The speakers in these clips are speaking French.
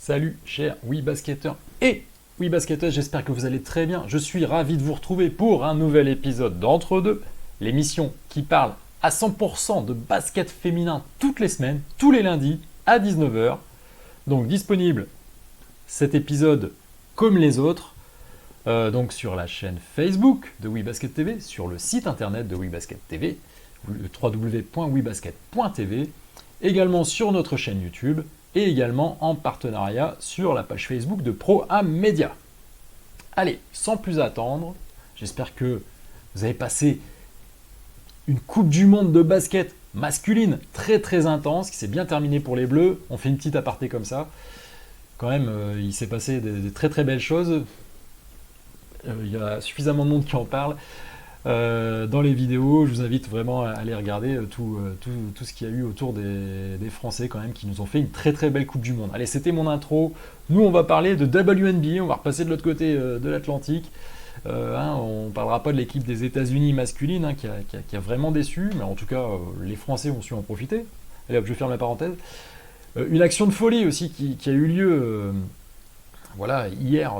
Salut chers WeBasketteurs et WeBasketteuses, j'espère que vous allez très bien. Je suis ravi de vous retrouver pour un nouvel épisode d'Entre-deux, l'émission qui parle à 100% de basket féminin toutes les semaines, tous les lundis à 19 h. Donc disponible cet épisode comme les autres, donc sur la chaîne Facebook de WeBasket TV, sur le site internet de WeBasket TV, www.webasket.tv, également sur notre chaîne YouTube, et également en partenariat sur la page Facebook de Pro-Am Media. Allez, sans plus attendre, j'espère que vous avez passé une Coupe du Monde de basket masculine très intense, qui s'est bien terminée pour les Bleus. On fait une petite aparté comme ça. Quand même, il s'est passé des très belles choses. Il y a suffisamment de monde qui en parle. Dans les vidéos, je vous invite vraiment à aller regarder tout ce qu'il y a eu autour des Français quand même qui nous ont fait une très belle Coupe du Monde. Allez, c'était mon intro. Nous, on va parler de WNBA, on va repasser de l'autre côté de l'Atlantique. On ne parlera pas de l'équipe des États-Unis masculine qui a vraiment déçu, mais en tout cas, les Français ont su en profiter. Allez hop, je ferme la parenthèse. Une action de folie aussi qui a eu lieu hier.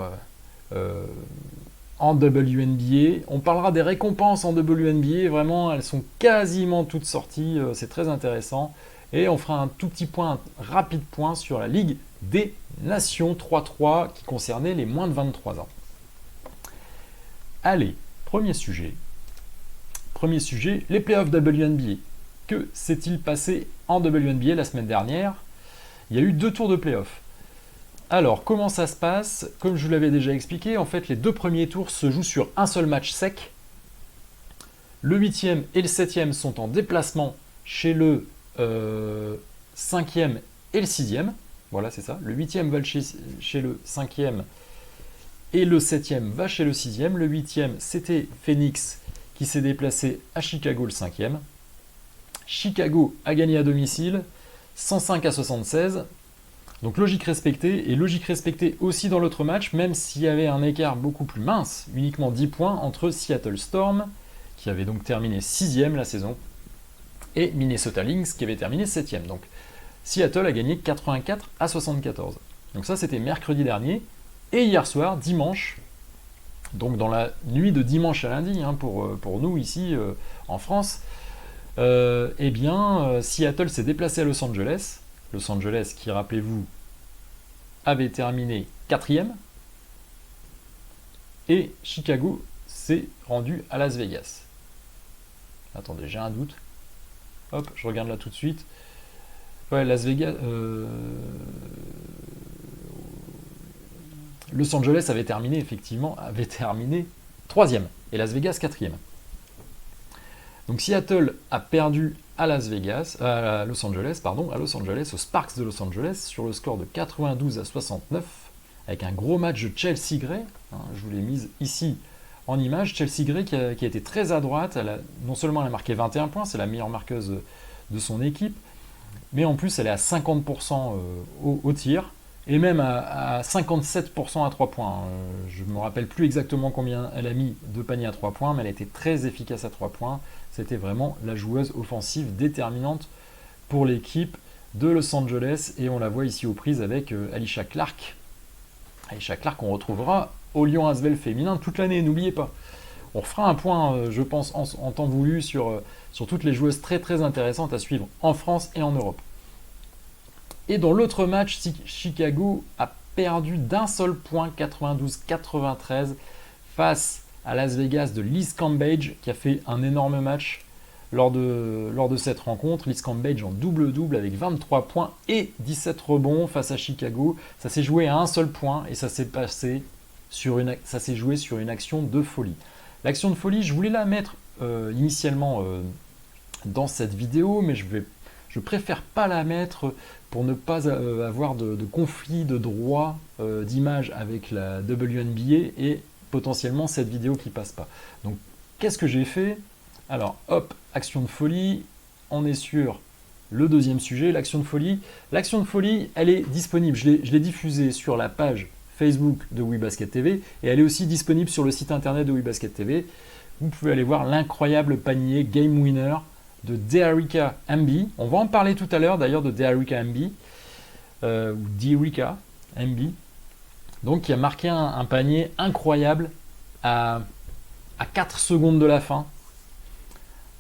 En WNBA. On parlera des récompenses en WNBA, vraiment elles sont quasiment toutes sorties, c'est très intéressant. Et on fera un tout petit point, un rapide point sur la Ligue des Nations 3-3 qui concernait les moins de 23 ans. Allez, premier sujet, les playoffs WNBA. Que s'est-il passé en WNBA la semaine dernière? Il y a eu 2 tours de playoffs. Alors, comment ça se passe? Comme je vous l'avais déjà expliqué, en fait, les 2 premiers tours se jouent sur un seul match sec. Le 8e et le 7e sont en déplacement chez le 5e et le 6e. Voilà, c'est ça. Le 8e va chez le 5e et le 7e va chez le 6e. Le 8e, c'était Phoenix qui s'est déplacé à Chicago le 5e. Chicago a gagné à domicile 105-76. Donc logique respectée, et logique respectée aussi dans l'autre match, même s'il y avait un écart beaucoup plus mince, uniquement 10 points entre Seattle Storm, qui avait donc terminé 6e la saison, et Minnesota Lynx, qui avait terminé 7e. Donc Seattle a gagné 84-74. Donc ça c'était mercredi dernier, et hier soir, dimanche, donc dans la nuit de dimanche à lundi, pour nous ici en France, Seattle s'est déplacé à Los Angeles. Los Angeles, qui, rappelez-vous, avait terminé 4e. Et Chicago s'est rendu à Las Vegas. Attendez, j'ai un doute. Hop, je regarde là tout de suite. Ouais, Las Vegas... Los Angeles avait terminé 3e. Et Las Vegas 4e. Donc Seattle a perdu à Los Angeles, au Sparks de Los Angeles, sur le score de 92-69, avec un gros match de Chelsea Gray. Je vous l'ai mise ici en image. Chelsea Gray qui a été très à droite. Non seulement elle a marqué 21 points, c'est la meilleure marqueuse de son équipe, mais en plus elle est à 50% au tir, et même à 57% à 3 points. Je ne me rappelle plus exactement combien elle a mis de paniers à 3 points, mais elle a été très efficace à 3 points. C'était vraiment la joueuse offensive déterminante pour l'équipe de Los Angeles, et on la voit ici aux prises avec Alysha Clark. Alysha Clark qu'on retrouvera au Lyon Asvel féminin toute l'année, n'oubliez pas. On refera un point, je pense, en temps voulu sur toutes les joueuses très intéressantes à suivre en France et en Europe. Et dans l'autre match, Chicago a perdu d'un seul point, 92-93, face à Las Vegas de Liz Cambage, qui a fait un énorme match lors de cette rencontre. Liz Cambage en double-double avec 23 points et 17 rebonds face à Chicago. Ça s'est joué à un seul point et ça s'est joué sur une action de folie. L'action de folie, je voulais la mettre initialement dans cette vidéo, mais je préfère pas la mettre pour ne pas avoir de conflit de droit d'image avec la WNBA et potentiellement cette vidéo qui passe pas. Donc qu'est-ce que j'ai fait? Alors hop, action de folie, on est sur le deuxième sujet, l'action de folie. L'action de folie, elle est disponible, je l'ai diffusée sur la page Facebook de WeBasket TV, et elle est aussi disponible sur le site internet de WeBasket TV. Vous pouvez aller voir l'incroyable panier Game Winner de Dearica Hamby. On va en parler tout à l'heure d'ailleurs de Dearica Hamby, ou Dearica. Mb, donc qui a marqué un panier incroyable à 4 secondes de la fin.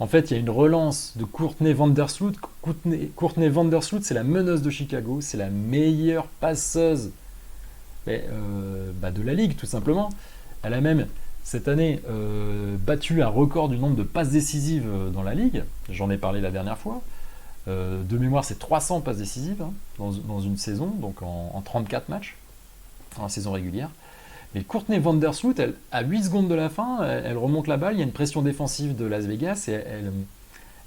En fait, il y a une relance de Courtney Vandersloot. Courtney Vandersloot, c'est la meneuse de Chicago, c'est la meilleure passeuse de la ligue, tout simplement. Elle a même, cette année, battu un record du nombre de passes décisives dans la ligue. J'en ai parlé la dernière fois. De mémoire, c'est 300 passes décisives dans une saison, donc en 34 matchs, en saison régulière. Mais Courtney Vandersloot, à 8 secondes de la fin, elle remonte la balle, il y a une pression défensive de Las Vegas, et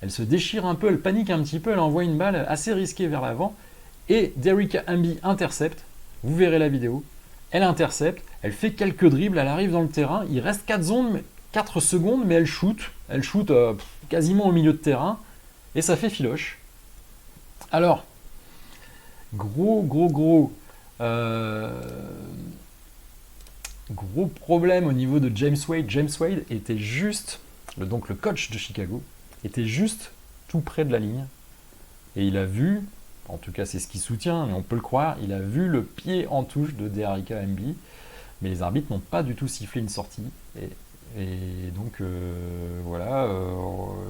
elle se déchire un peu, elle panique un petit peu, elle envoie une balle assez risquée vers l'avant, et Derrick Hamby intercepte, vous verrez la vidéo, elle intercepte, elle fait quelques dribbles, elle arrive dans le terrain, il reste 4 secondes, mais elle shoot quasiment au milieu de terrain, et ça fait filoche. Alors, gros problème au niveau de James Wade. James Wade était juste, donc le coach de Chicago, était juste tout près de la ligne. Et il a vu, en tout cas c'est ce qu'il soutient, mais on peut le croire, il a vu le pied en touche de Derrick Hamby. Mais les arbitres n'ont pas du tout sifflé une sortie. Et donc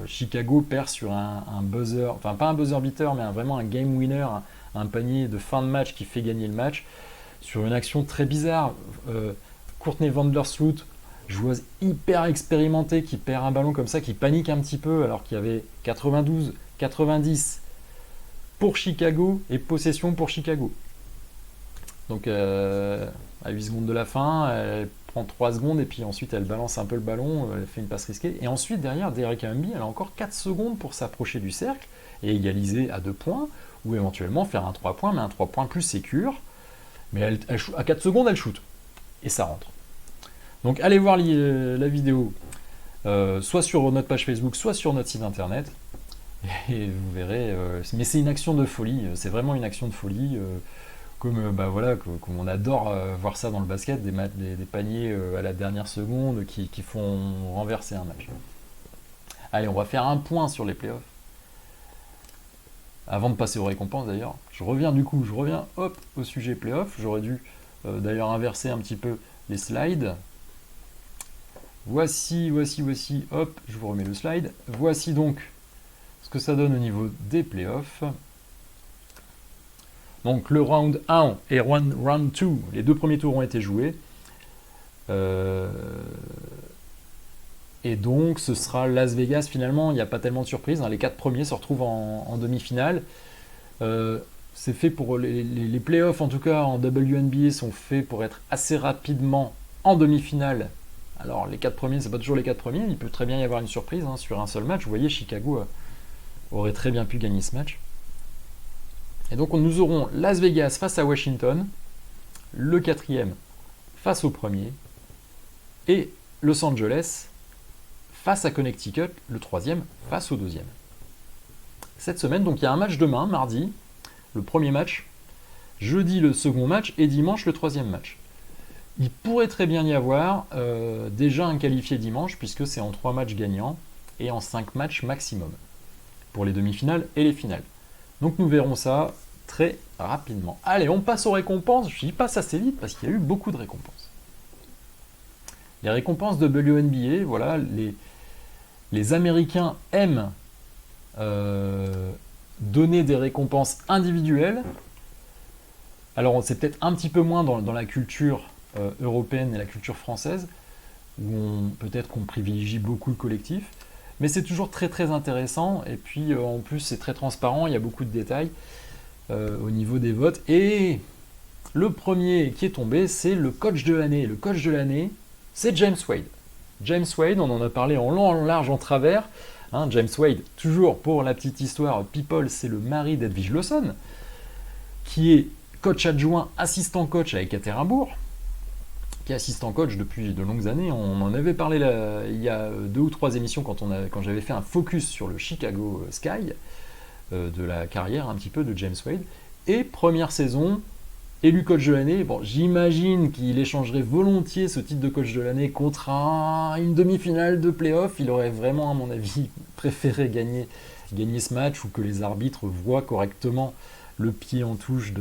Chicago perd sur un buzzer, enfin pas un buzzer beater, mais vraiment un game winner, un panier de fin de match qui fait gagner le match, sur une action très bizarre. Courtney Vandersloot, joueuse hyper expérimentée, qui perd un ballon comme ça, qui panique un petit peu, alors qu'il y avait 92-90 pour Chicago et possession pour Chicago. Donc à 8 secondes de la fin, elle prend 3 secondes et puis ensuite elle balance un peu le ballon, elle fait une passe risquée. Et ensuite derrière, Derrick Hamby, elle a encore 4 secondes pour s'approcher du cercle et égaliser à 2 points, ou éventuellement faire un 3 points, mais un 3 points plus sécure. Mais à 4 secondes, elle shoot. Et ça rentre. Donc allez voir la vidéo, soit sur notre page Facebook, soit sur notre site internet. Et vous verrez. Mais c'est une action de folie, c'est vraiment une action de folie. Comme on adore voir ça dans le basket, des paniers à la dernière seconde qui font renverser un match. Allez, on va faire un point sur les playoffs. Avant de passer aux récompenses d'ailleurs, je reviens au sujet playoffs. J'aurais dû d'ailleurs inverser un petit peu les slides. Voici, hop, je vous remets le slide. Voici donc ce que ça donne au niveau des playoffs. Donc le round 1 et round 2, les 2 premiers tours ont été joués. Et donc ce sera Las Vegas finalement, il n'y a pas tellement de surprises, hein. Les 4 premiers se retrouvent en demi-finale. C'est fait pour les playoffs, en tout cas en WNBA, sont faits pour être assez rapidement en demi-finale. Alors les 4 premiers, c'est pas toujours les 4 premiers, il peut très bien y avoir une surprise sur un seul match. Vous voyez, Chicago aurait très bien pu gagner ce match. Et donc nous aurons Las Vegas face à Washington, le 4e face au premier, et Los Angeles face à Connecticut, le 3e face au 2e. Cette semaine, donc il y a un match demain, mardi, le premier match, jeudi le second match, et dimanche le 3e match. Il pourrait très bien y avoir déjà un qualifié dimanche, puisque c'est en 3 matchs gagnants, et en 5 matchs maximum, pour les demi-finales et les finales. Donc nous verrons ça très rapidement. Allez, on passe aux récompenses. J'y passe assez vite parce qu'il y a eu beaucoup de récompenses. Les récompenses de WNBA, voilà, les Américains aiment donner des récompenses individuelles. Alors c'est peut-être un petit peu moins dans la culture européenne et la culture française, où peut-être qu'on privilégie beaucoup le collectif, mais c'est toujours très très intéressant, et puis en plus c'est très transparent, il y a beaucoup de détails au niveau des votes, et le premier qui est tombé, c'est le coach de l'année. Le coach de l'année, c'est James Wade. James Wade, on en a parlé en long, en large, en travers. James Wade, toujours pour la petite histoire, People, c'est le mari d'Edwige Lawson, qui est coach adjoint, assistant coach à Ekaterinbourg, qui est assistant coach depuis de longues années. On en avait parlé il y a 2 ou 3 émissions quand j'avais fait un focus sur le Chicago Sky, de la carrière un petit peu de James Wade. Et première saison, élu coach de l'année. Bon, j'imagine qu'il échangerait volontiers ce titre de coach de l'année contre une demi-finale de play-off. Il aurait vraiment, à mon avis, préféré gagner ce match, ou que les arbitres voient correctement le pied en touche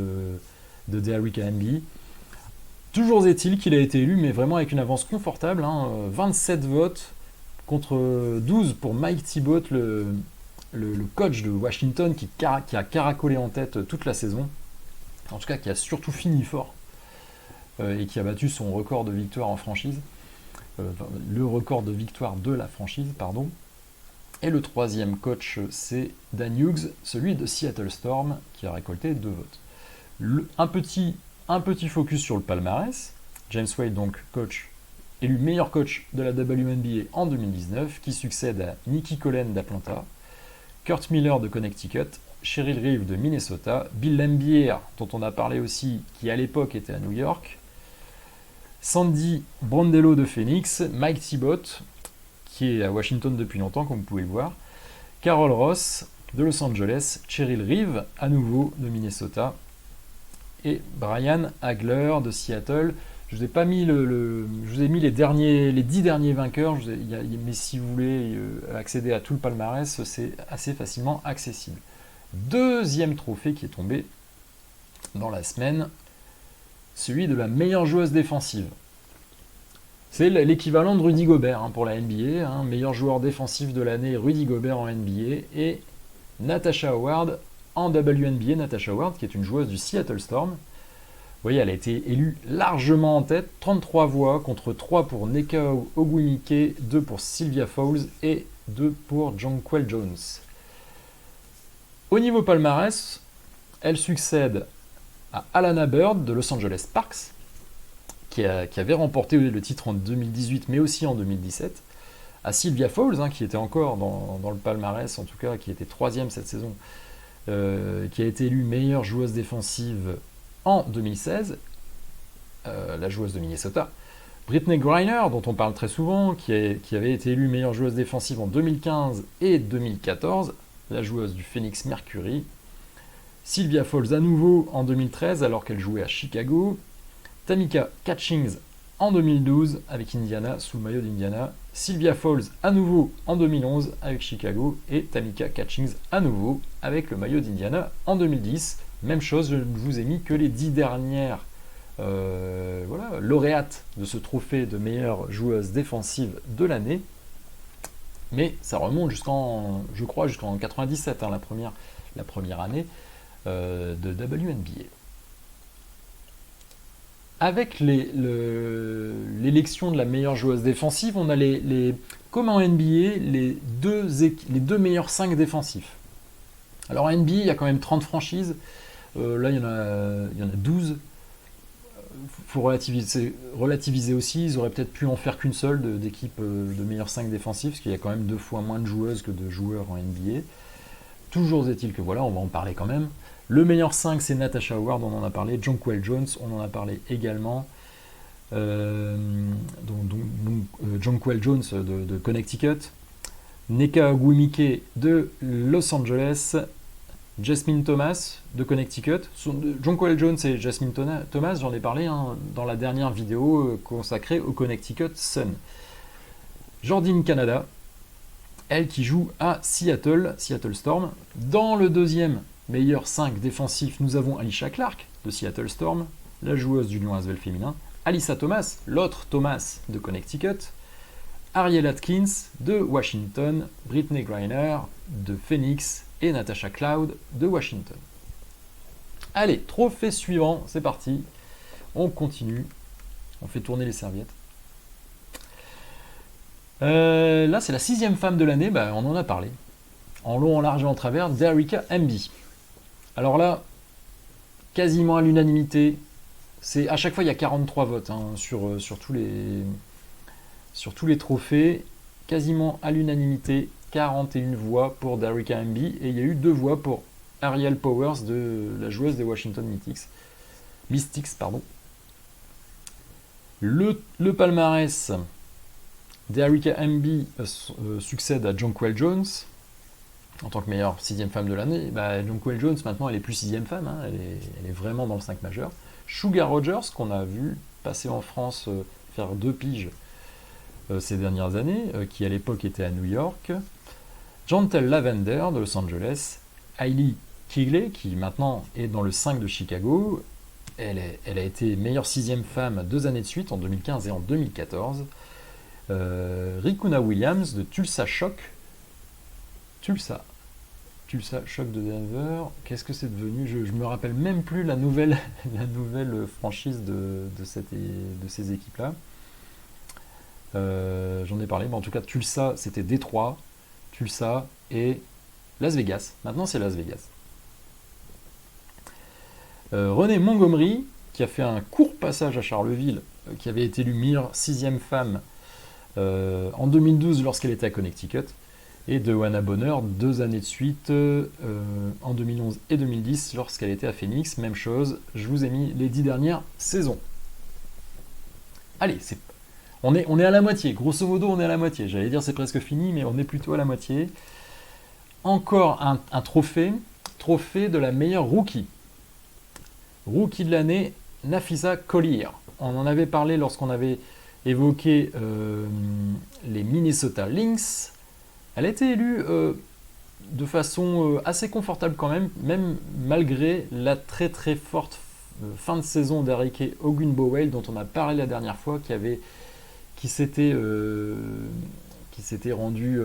de Derrick Hamby. Toujours est-il qu'il a été élu, mais vraiment avec une avance confortable, 27 votes contre 12 pour Mike Thibault, le coach de Washington qui a caracolé en tête toute la saison, en tout cas qui a surtout fini fort, et qui a battu son record de victoire en franchise, le record de victoire de la franchise, pardon. Et le troisième coach, c'est Dan Hughes, celui de Seattle Storm, qui a récolté 2 votes. Un petit focus sur le palmarès. James Wade, donc coach, élu meilleur coach de la WNBA en 2019, qui succède à Nikki Collen d'Atlanta, Kurt Miller de Connecticut, Cheryl Reeve de Minnesota, Bill Laimbeer, dont on a parlé aussi, qui à l'époque était à New York, Sandy Brondello de Phoenix, Mike Thibault, qui est à Washington depuis longtemps, comme vous pouvez le voir, Carol Ross de Los Angeles, Cheryl Reeve, à nouveau de Minnesota, et Brian Hagler de Seattle. Je vous ai pas mis je vous ai mis les 10 derniers vainqueurs, mais si vous voulez accéder à tout le palmarès, c'est assez facilement accessible. Deuxième trophée qui est tombé dans la semaine, celui de la meilleure joueuse défensive. C'est l'équivalent de Rudy Gobert pour la NBA, meilleur joueur défensif de l'année, Rudy Gobert en NBA, et Natasha Howard en WNBA. Natasha Howard, qui est une joueuse du Seattle Storm. Vous voyez, elle a été élue largement en tête, 33 voix contre 3 pour Nneka Ogwumike, 2 pour Sylvia Fowles et 2 pour Jonquel Jones. Au niveau palmarès, elle succède à Alana Bird de Los Angeles Sparks, qui avait remporté le titre en 2018, mais aussi en 2017, à Sylvia Fowles, qui était encore dans le palmarès, en tout cas, qui était 3e cette saison, qui a été élue meilleure joueuse défensive en 2016, la joueuse de Minnesota. Brittney Griner, dont on parle très souvent, qui avait été élue meilleure joueuse défensive en 2015 et 2014, la joueuse du Phoenix Mercury. Sylvia Fowles à nouveau en 2013, alors qu'elle jouait à Chicago. Tamika Catchings en 2012 avec Indiana, sous le maillot d'Indiana. Sylvia Fowles à nouveau en 2011 avec Chicago. Et Tamika Catchings à nouveau avec le maillot d'Indiana en 2010. Même chose, je ne vous ai mis que les 10 dernières lauréates de ce trophée de meilleure joueuse défensive de l'année. Mais ça remonte jusqu'en 97, la première année de WNBA. Avec l'élection de la meilleure joueuse défensive, on a comme en NBA, les deux meilleurs 5 défensifs. Alors en NBA, il y a quand même 30 franchises. Là, il y en a 12. Il faut relativiser aussi. Ils auraient peut-être pu en faire qu'une seule d'équipe de meilleurs 5 défensifs, parce qu'il y a quand même 2 fois moins de joueuses que de joueurs en NBA. Toujours est-il que voilà, on va en parler quand même. Le meilleur 5, c'est Natasha Howard, on en a parlé. Jonquel Jones, on en a parlé également. Jonquel Jones de Connecticut. Nneka Ogwumike de Los Angeles. Jasmine Thomas de Connecticut. Jonquel Jones et Jasmine Thomas, j'en ai parlé dans la dernière vidéo consacrée au Connecticut Sun. Jordyn Canada, elle qui joue à Seattle Storm. Dans le deuxième meilleur 5 défensif, nous avons Alicia Clark de Seattle Storm, la joueuse du Lyon Asvel féminin. Alyssa Thomas, l'autre Thomas de Connecticut. Ariel Atkins de Washington. Brittney Griner de Phoenix. Et Natasha Cloud de Washington. Allez, trophée suivant, c'est parti. On continue. On fait tourner les serviettes. Là, c'est la 6e femme de l'année, on en a parlé. En long, en large et en travers, Derricka Hamby. Alors là, quasiment à l'unanimité. À chaque fois, il y a 43 votes sur tous les trophées. Quasiment à l'unanimité. 41 voix pour Derricka Hamby et il y a eu 2 voix pour Ariel Powers, la joueuse des Washington Mystics. Le palmarès, Derricka Hamby succède à Jonquel Jones en tant que meilleure 6e femme de l'année. Jonquel Jones, maintenant, elle est plus 6e femme, elle est vraiment dans le 5 majeur. Sugar Rogers, qu'on a vu passer en France faire 2 piges ces dernières années, qui à l'époque était à New York. Jantel Lavender de Los Angeles, Hailey Quigley qui maintenant est dans le 5 de Chicago, Elle a été meilleure sixième femme 2 années de suite, en 2015 et en 2014. Rikuna Williams de Tulsa Shock. Tulsa Shock de Denver. Qu'est-ce que c'est devenu? Je me rappelle même plus la nouvelle franchise de ces équipes-là. J'en ai parlé, mais en tout cas, Tulsa, c'était Détroit, Tulsa et Las Vegas. Maintenant, c'est Las Vegas. Renée Montgomery, qui a fait un court passage à Charleville, qui avait été élue meilleure sixième femme en 2012 lorsqu'elle était à Connecticut, et de Johanna Bonner 2 années de suite en 2011 et 2010 lorsqu'elle était à Phoenix. Même chose, je vous ai mis les 10 dernières saisons. Allez, on est à la moitié, grosso modo on est à la moitié. J'allais dire c'est presque fini, mais on est plutôt à la moitié. Encore un trophée de la meilleure rookie. Rookie de l'année, Nafisa Collier. On en avait parlé lorsqu'on avait évoqué les Minnesota Lynx. Elle a été élue de façon assez confortable quand même malgré la très très forte fin de saison d'Arike Ogunbowale dont on a parlé la dernière fois, qui s'était rendu,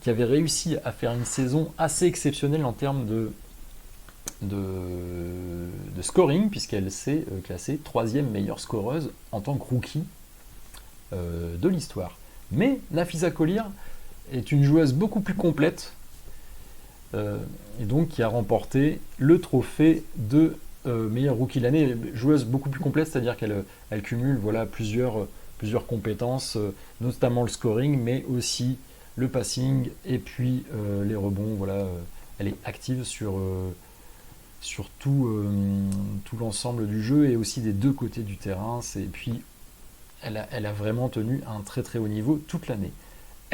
qui avait réussi à faire une saison assez exceptionnelle en termes de scoring, puisqu'elle s'est classée 3e meilleure scoreuse en tant que rookie de l'histoire. Mais Nafisa Collier est une joueuse beaucoup plus complète et donc qui a remporté le trophée de meilleure rookie de l'année. Joueuse beaucoup plus complète, c'est-à-dire qu'elle cumule plusieurs compétences, notamment le scoring, mais aussi le passing et puis les rebonds. Elle est active sur tout l'ensemble du jeu et aussi des deux côtés du terrain. Et puis elle a vraiment tenu un très très haut niveau toute l'année.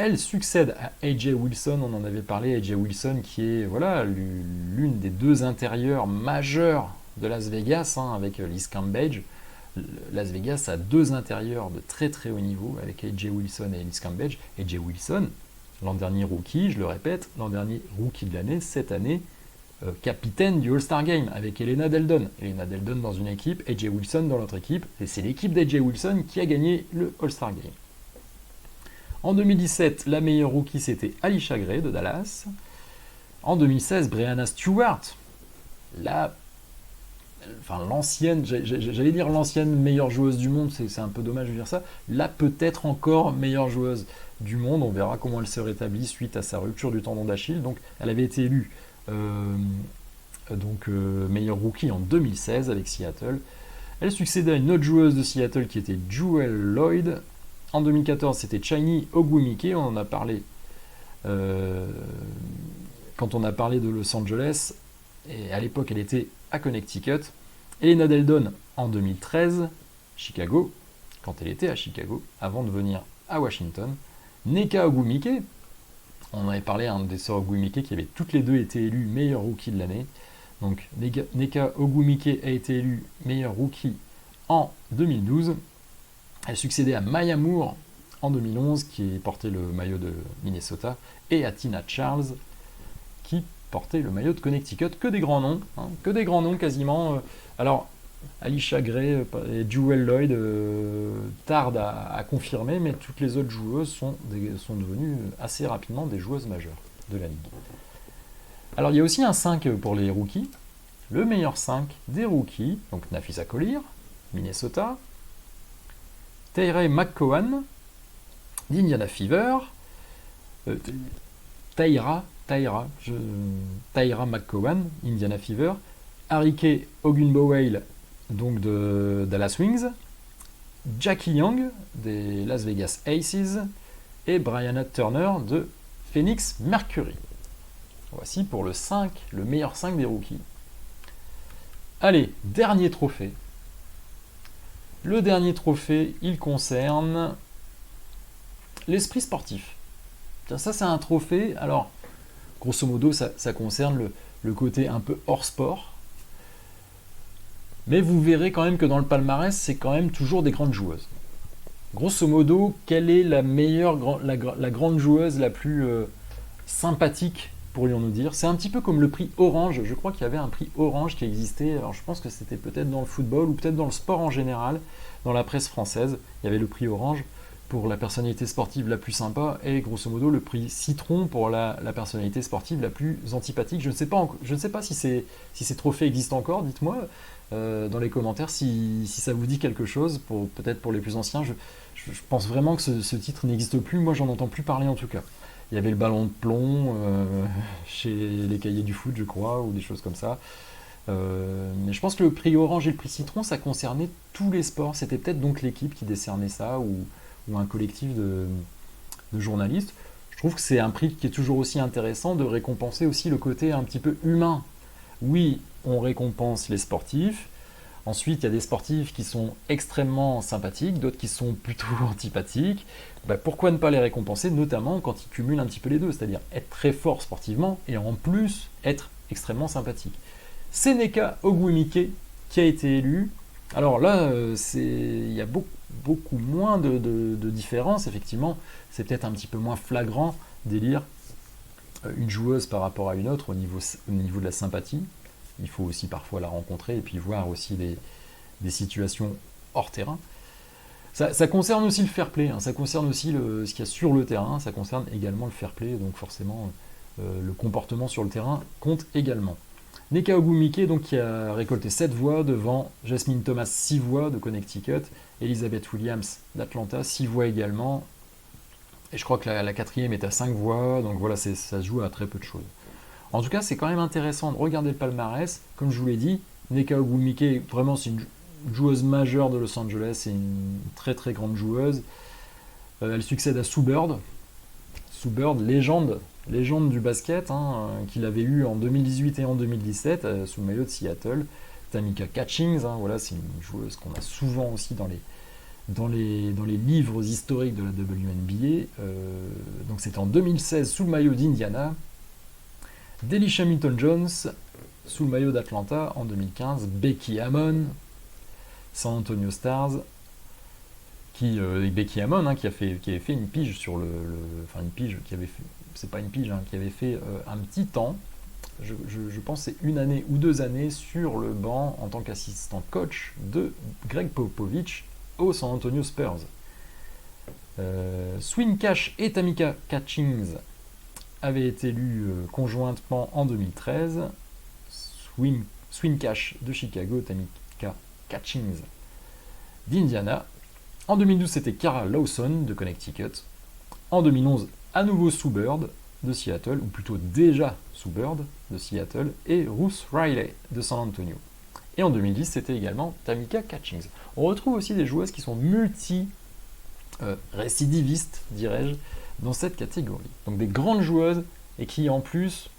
Elle succède à AJ Wilson, on en avait parlé, AJ Wilson qui est l'une des deux intérieurs majeures de Las Vegas, avec Liz Cambage. Las Vegas a deux intérieurs de très très haut niveau avec AJ Wilson et Liz Cambage. AJ Wilson, l'an dernier rookie, je le répète, l'an dernier rookie de l'année, cette année capitaine du All-Star Game avec Elena Deldon. Elena Deldon dans une équipe, AJ Wilson dans l'autre équipe, et c'est l'équipe d'AJ Wilson qui a gagné le All-Star Game. En 2017, la meilleure rookie, c'était Alisha Gray de Dallas. En 2016, Breanna Stewart, l'ancienne, j'allais dire l'ancienne meilleure joueuse du monde, c'est un peu dommage de dire ça, là peut-être encore meilleure joueuse du monde, on verra comment elle se rétablit suite à sa rupture du tendon d'Achille. Donc elle avait été élue meilleure rookie en 2016 avec Seattle. Elle succédait à une autre joueuse de Seattle qui était Jewel Lloyd. En 2014, c'était Chiny Ogwumike, on en a parlé quand on a parlé de Los Angeles, et à l'époque elle était à Connecticut. Elena Deldon en 2013, Chicago, quand elle était à Chicago, avant de venir à Washington. Nneka Ogwumike, on en avait parlé, des sœurs Ogwumike qui avaient toutes les deux été élues meilleure rookie de l'année. Donc Nneka Ogwumike a été élue meilleure rookie en 2012. Elle succédait à Maya Moore en 2011, qui portait le maillot de Minnesota, et à Tina Charles, qui portait le maillot de Connecticut. Que des grands noms quasiment. Alors, Alisha Gray et Jewel Lloyd tardent à confirmer, mais toutes les autres joueuses sont devenues assez rapidement des joueuses majeures de la ligue. Alors, il y a aussi un 5 pour les rookies. Le meilleur 5 des rookies, donc Nafisa Collier, Minnesota, Tyree McCowan d'Indiana Fever, Tyra McCowan, Indiana Fever, Arike Ogunbowale, donc de Dallas Wings, Jackie Young des Las Vegas Aces et Brianna Turner de Phoenix Mercury. Voici pour le meilleur 5 des rookies. Allez, dernier trophée. Le dernier trophée, il concerne l'esprit sportif. Ça, c'est un trophée, alors, grosso modo, ça concerne le côté un peu hors sport. Mais vous verrez quand même que dans le palmarès, c'est quand même toujours des grandes joueuses. Grosso modo, quelle est la grande joueuse la plus sympathique pourrions-nous dire. C'est un petit peu comme le prix Orange. Je crois qu'il y avait un prix Orange qui existait. Alors je pense que c'était peut-être dans le football ou peut-être dans le sport en général, dans la presse française. Il y avait le prix Orange pour la personnalité sportive la plus sympa et grosso modo le prix Citron pour la personnalité sportive la plus antipathique. Je ne sais pas si ces trophées existent encore. Dites-moi dans les commentaires si ça vous dit quelque chose. Peut-être pour les plus anciens. Je pense vraiment que ce titre n'existe plus. Moi, j'en entends plus parler en tout cas. Il y avait le ballon de plomb chez les cahiers du foot, je crois, ou des choses comme ça. Mais je pense que le prix Orange et le prix Citron, ça concernait tous les sports. C'était peut-être donc l'équipe qui décernait ça ou un collectif de journalistes. Je trouve que c'est un prix qui est toujours aussi intéressant de récompenser aussi le côté un petit peu humain. Oui, on récompense les sportifs. Ensuite, il y a des sportifs qui sont extrêmement sympathiques, d'autres qui sont plutôt antipathiques. Pourquoi ne pas les récompenser, notamment quand ils cumulent un petit peu les deux, c'est-à-dire être très fort sportivement et en plus être extrêmement sympathique. C'est Nneka Ogwumike qui a été élu. Alors là, il y a beaucoup moins de différence, effectivement. C'est peut-être un petit peu moins flagrant d'élire une joueuse par rapport à une autre au niveau de la sympathie. Il faut aussi parfois la rencontrer et puis voir aussi des situations hors terrain. Ça concerne aussi le fair play, hein. Ça concerne aussi ce qu'il y a sur le terrain, ça concerne également le fair play, donc forcément le comportement sur le terrain compte également. Nneka Ogwumike, donc, qui a récolté 7 voix devant Jasmine Thomas, 6 voix de Connecticut, Elizabeth Williams d'Atlanta, 6 voix également, et je crois que la quatrième est à 5 voix, donc voilà, ça se joue à très peu de choses. En tout cas, c'est quand même intéressant de regarder le palmarès. Comme je vous l'ai dit, Nneka Ogwumike, vraiment, c'est une joueuse majeure de Los Angeles, c'est une très très grande joueuse. Elle succède à Sue Bird. Sue Bird, légende du basket, qu'il avait eu en 2018 et en 2017, sous le maillot de Seattle. Tamika Catchings, voilà, c'est une joueuse qu'on a souvent aussi dans les livres historiques de la WNBA. Donc c'était en 2016 sous le maillot d'Indiana. Delisha Hamilton-Jones sous le maillot d'Atlanta en 2015. Becky Hammon, San Antonio Stars. Becky Hammon qui avait fait une pige sur enfin une pige qui avait fait, c'est pas une pige, qui avait fait un petit temps, je pense c'est une année ou 2 années sur le banc en tant qu'assistant coach de Greg Popovich aux San Antonio Spurs. Swin Cash et Tamika Catchings avaient été élus conjointement en 2013. Swin Cash de Chicago, Tamika Catchings d'Indiana. En 2012, c'était Cara Lawson de Connecticut. En 2011, à nouveau Sue Bird de Seattle, ou plutôt déjà Sue Bird de Seattle, et Ruth Riley de San Antonio. Et en 2010, c'était également Tamika Catchings. On retrouve aussi des joueuses qui sont récidivistes, dirais-je, dans cette catégorie. Donc des grandes joueuses et qui en plus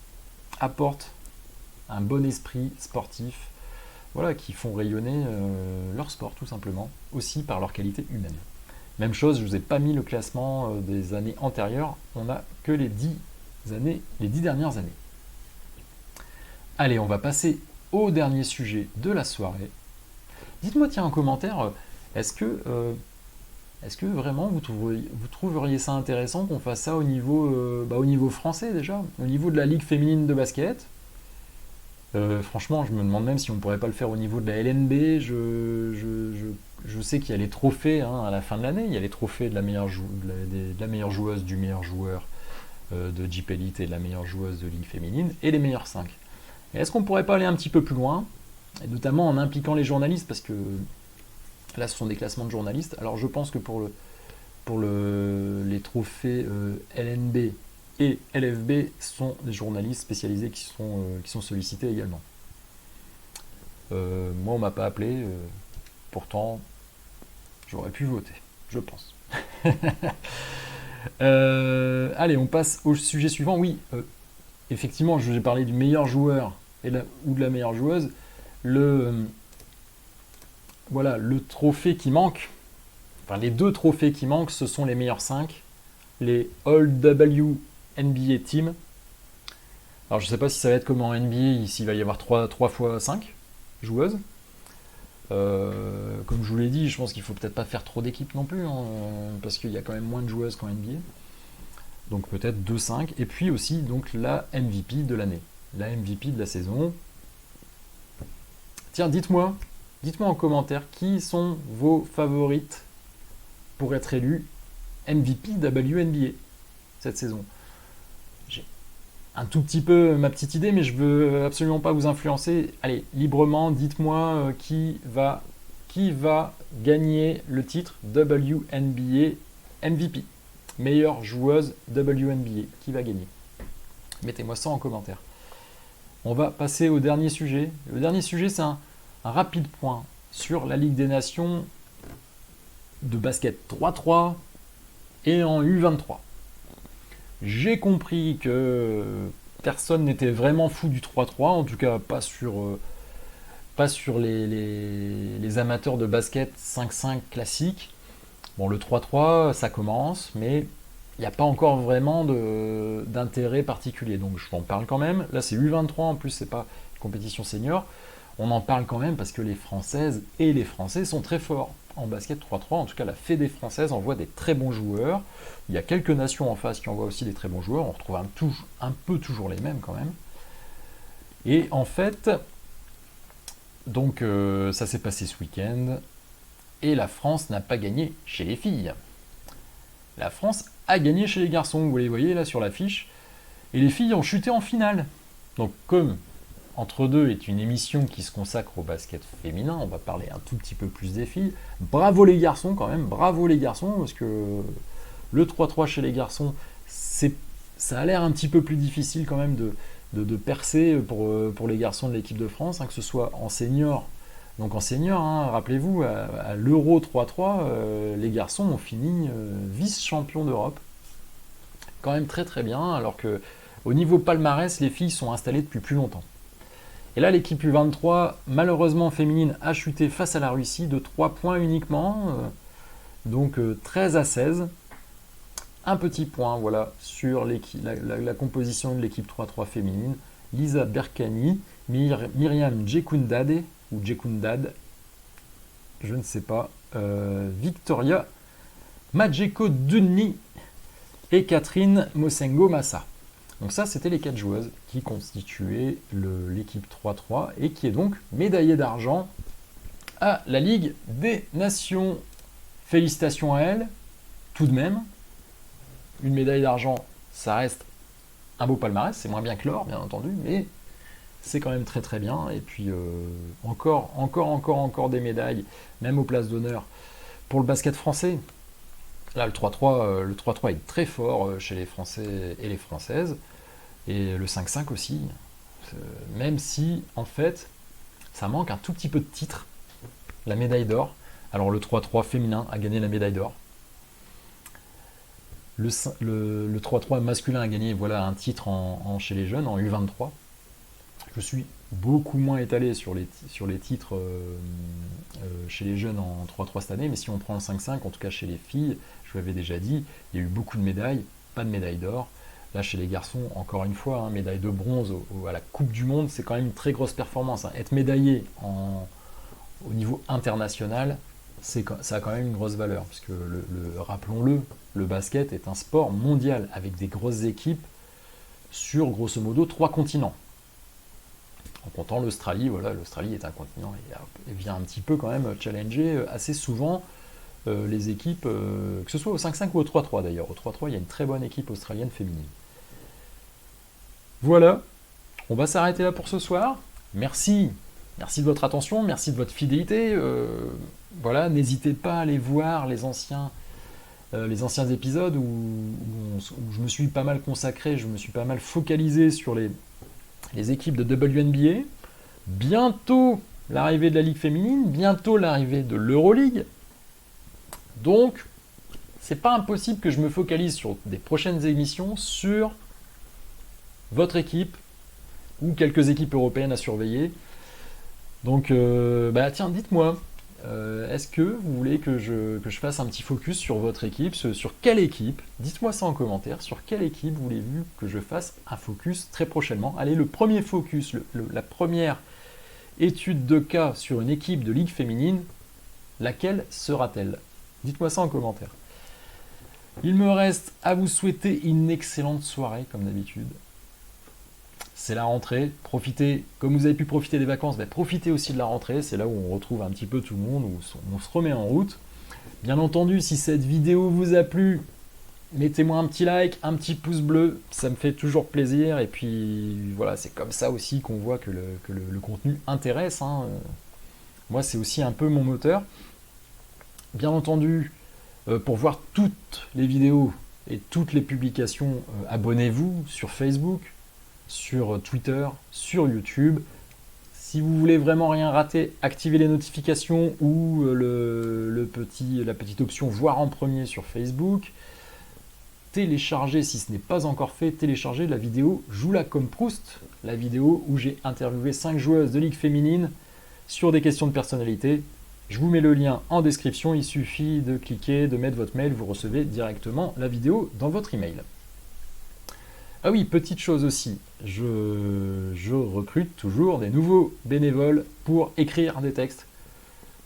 apportent un bon esprit sportif, voilà, qui font rayonner leur sport tout simplement, aussi par leur qualité humaine. Même chose, je ne vous ai pas mis le classement des années antérieures, on n'a que les 10 dernières années. Allez, on va passer au dernier sujet de la soirée. Dites-moi tiens en commentaire, est-ce que vraiment vous trouveriez ça intéressant qu'on fasse ça au niveau français déjà, au niveau de la Ligue féminine de basket? Franchement, je me demande même si on ne pourrait pas le faire au niveau de la LNB. Je sais qu'il y a les trophées à la fin de l'année. Il y a les trophées de la meilleure joueuse, du meilleur joueur de Jeep Elite et de la meilleure joueuse de Ligue féminine et les meilleurs 5. Et est-ce qu'on ne pourrait pas aller un petit peu plus loin, et notamment en impliquant les journalistes, parce que là ce sont des classements de journalistes. Alors je pense que pour les trophées LNB et LFB sont des journalistes spécialisés qui sont sollicités également. Moi on m'a pas appelé, pourtant j'aurais pu voter, je pense. Allez, on passe au sujet suivant. Oui, effectivement, je vous ai parlé du meilleur joueur ou de la meilleure joueuse. Le trophée qui manque, enfin les 2 trophées qui manquent, ce sont les meilleurs 5, les All-WNBA Team. Alors je ne sais pas si ça va être comme en NBA, s'il va y avoir 3 fois 5 joueuses. Comme je vous l'ai dit, je pense qu'il ne faut peut-être pas faire trop d'équipes non plus, parce qu'il y a quand même moins de joueuses qu'en NBA. Donc peut-être 2-5. Et puis aussi donc la MVP de l'année. La MVP de la saison. Tiens, dites-moi en commentaire qui sont vos favorites pour être élus MVP WNBA cette saison. J'ai un tout petit peu ma petite idée, mais je veux absolument pas vous influencer. Allez, librement, dites-moi qui va gagner le titre WNBA MVP. Meilleure joueuse WNBA. Qui va gagner? Mettez-moi ça en commentaire. On va passer au dernier sujet. Le dernier sujet, c'est un rapide point sur la Ligue des Nations de basket 3-3 et en U23. J'ai compris que personne n'était vraiment fou du 3-3, en tout cas pas sur les amateurs de basket 5-5 classique. Bon, le 3-3, ça commence, mais il n'y a pas encore vraiment d'intérêt particulier. Donc je en parle quand même. Là, c'est U23, en plus, c'est pas une compétition senior. On en parle quand même parce que les Françaises et les Français sont très forts en basket 3-3. En tout cas, la Fédé française envoie des très bons joueurs. Il y a quelques nations en face qui envoient aussi des très bons joueurs. On retrouve un peu toujours les mêmes quand même. Et en fait, donc ça s'est passé ce week-end. Et la France n'a pas gagné chez les filles. La France a gagné chez les garçons. Vous les voyez là sur l'affiche. Et les filles ont chuté en finale. Donc comme Entre deux est une émission qui se consacre au basket féminin, on va parler un tout petit peu plus des filles. Bravo les garçons quand même, bravo les garçons, parce que le 3-3 chez les garçons, ça a l'air un petit peu plus difficile quand même de percer pour les garçons de l'équipe de France, hein, que ce soit en senior. Donc en senior, hein, rappelez-vous, à l'Euro 3-3, les garçons ont fini vice-champion d'Europe. Quand même très très bien, alors que au niveau palmarès, les filles sont installées depuis plus longtemps. Et là, l'équipe U23, malheureusement féminine, a chuté face à la Russie de 3 points uniquement, donc 13-16. Un petit point, voilà, sur la composition de l'équipe 3-3 féminine. Lisa Berkani, Myriam Djekundade, ou Djekundad, je ne sais pas, Victoria Majeko Dunni et Catherine Mosengo Massa. Donc ça, c'était les 4 joueuses qui constituaient l'équipe 3-3 et qui est donc médaillée d'argent à la Ligue des Nations. Félicitations à elle, tout de même. Une médaille d'argent, ça reste un beau palmarès, c'est moins bien que l'or, bien entendu, mais c'est quand même très très bien. Et puis encore des médailles, même aux places d'honneur pour le basket français. Là, le 3-3 est très fort chez les Français et les Françaises. Et le 5-5 aussi. Même si, en fait, ça manque un tout petit peu de titres. La médaille d'or. Alors, le 3-3 féminin a gagné la médaille d'or. Le 3-3 masculin a gagné un titre chez les jeunes, en U23. Je suis beaucoup moins étalé sur les titres chez les jeunes en 3-3 cette année, mais si on prend le 5-5, en tout cas chez les filles, je vous l'avais déjà dit, il y a eu beaucoup de médailles, pas de médaille d'or. Là, chez les garçons, encore une fois, médaille de bronze à la Coupe du Monde, c'est quand même une très grosse performance. Être médaillé au niveau international, ça a quand même une grosse valeur, parce que rappelons-le, le basket est un sport mondial, avec des grosses équipes sur, grosso modo, 3 continents. En comptant l'Australie, l'Australie est un continent et vient un petit peu quand même challenger assez souvent les équipes, que ce soit au 5-5 ou au 3-3 d'ailleurs. Au 3-3, il y a une très bonne équipe australienne féminine. Voilà, on va s'arrêter là pour ce soir. Merci de votre attention, merci de votre fidélité. N'hésitez pas à aller voir les anciens épisodes où je me suis pas mal consacré, je me suis pas mal focalisé sur les équipes de WNBA. Bientôt l'arrivée de la Ligue féminine, bientôt l'arrivée de l'Euroleague. Donc, c'est pas impossible que je me focalise sur des prochaines émissions sur votre équipe ou quelques équipes européennes à surveiller. Donc, tiens, dites-moi, est-ce que vous voulez que je fasse un petit focus sur votre équipe, sur quelle équipe? Dites-moi ça en commentaire, sur quelle équipe voulez-vous que je fasse un focus très prochainement? Allez, le premier focus, la première étude de cas sur une équipe de Ligue féminine, laquelle sera-t-elle? Dites-moi ça en commentaire. Il me reste à vous souhaiter une excellente soirée, comme d'habitude. C'est la rentrée, profitez, comme vous avez pu profiter des vacances, profitez aussi de la rentrée, c'est là où on retrouve un petit peu tout le monde, où on se remet en route. Bien entendu, si cette vidéo vous a plu, mettez-moi un petit like, un petit pouce bleu, ça me fait toujours plaisir, et puis voilà, c'est comme ça aussi qu'on voit que le contenu intéresse, hein. Moi, c'est aussi un peu mon moteur. Bien entendu, pour voir toutes les vidéos et toutes les publications, abonnez-vous sur Facebook, sur Twitter, sur YouTube. Si vous voulez vraiment rien rater, activez les notifications ou la petite option voir en premier sur Facebook. Téléchargez, si ce n'est pas encore fait, téléchargez la vidéo Joue-la comme Proust, la vidéo où j'ai interviewé 5 joueuses de ligue féminine sur des questions de personnalité. Je vous mets le lien en description, il suffit de cliquer, de mettre votre mail, vous recevez directement la vidéo dans votre email. Ah oui, petite chose aussi, je recrute toujours des nouveaux bénévoles pour écrire des textes,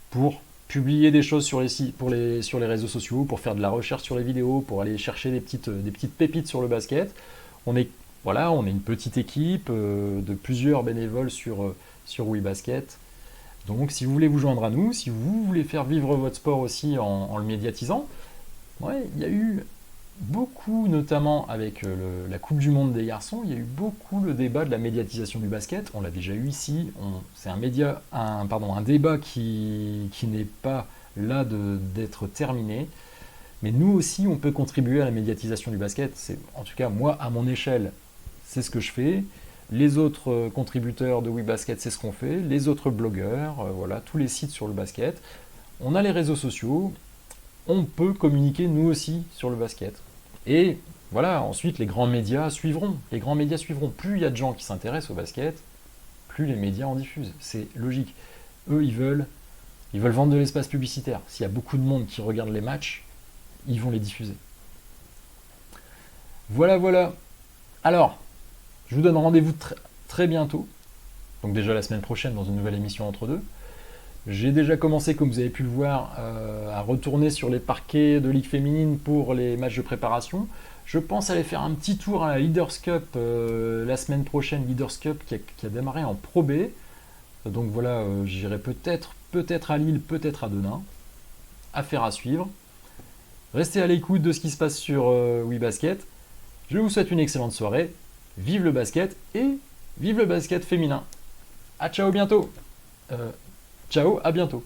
pour publier des choses sur les réseaux sociaux, pour faire de la recherche sur les vidéos, pour aller chercher des petites pépites sur le basket. On est une petite équipe de plusieurs bénévoles sur WeBasket. Donc si vous voulez vous joindre à nous, si vous voulez faire vivre votre sport aussi en le médiatisant, il y a eu beaucoup, notamment avec la Coupe du Monde des garçons, il y a eu beaucoup le débat de la médiatisation du basket. On l'a déjà eu ici. C'est un débat qui n'est pas là d'être terminé. Mais nous aussi, on peut contribuer à la médiatisation du basket. En tout cas, moi, à mon échelle, c'est ce que je fais. Les autres contributeurs de WeBasket, c'est ce qu'on fait. Les autres blogueurs, tous les sites sur le basket. On a les réseaux sociaux. On peut communiquer nous aussi sur le basket. Et voilà, ensuite les grands médias suivront. Les grands médias suivront. Plus il y a de gens qui s'intéressent au basket, plus les médias en diffusent. C'est logique. Eux, ils veulent vendre de l'espace publicitaire. S'il y a beaucoup de monde qui regarde les matchs, ils vont les diffuser. Voilà. Alors, je vous donne rendez-vous très bientôt. Donc déjà la semaine prochaine dans une nouvelle émission entre deux. J'ai déjà commencé, comme vous avez pu le voir, à retourner sur les parquets de Ligue féminine pour les matchs de préparation. Je pense aller faire un petit tour à la Leaders Cup la semaine prochaine, Leaders Cup qui a démarré en Pro B. Donc voilà, j'irai peut-être à Lille, peut-être à Denain. Affaire à suivre. Restez à l'écoute de ce qui se passe sur WeBasket. Je vous souhaite une excellente soirée. Vive le basket et vive le basket féminin. À ciao bientôt. Ciao, à bientôt.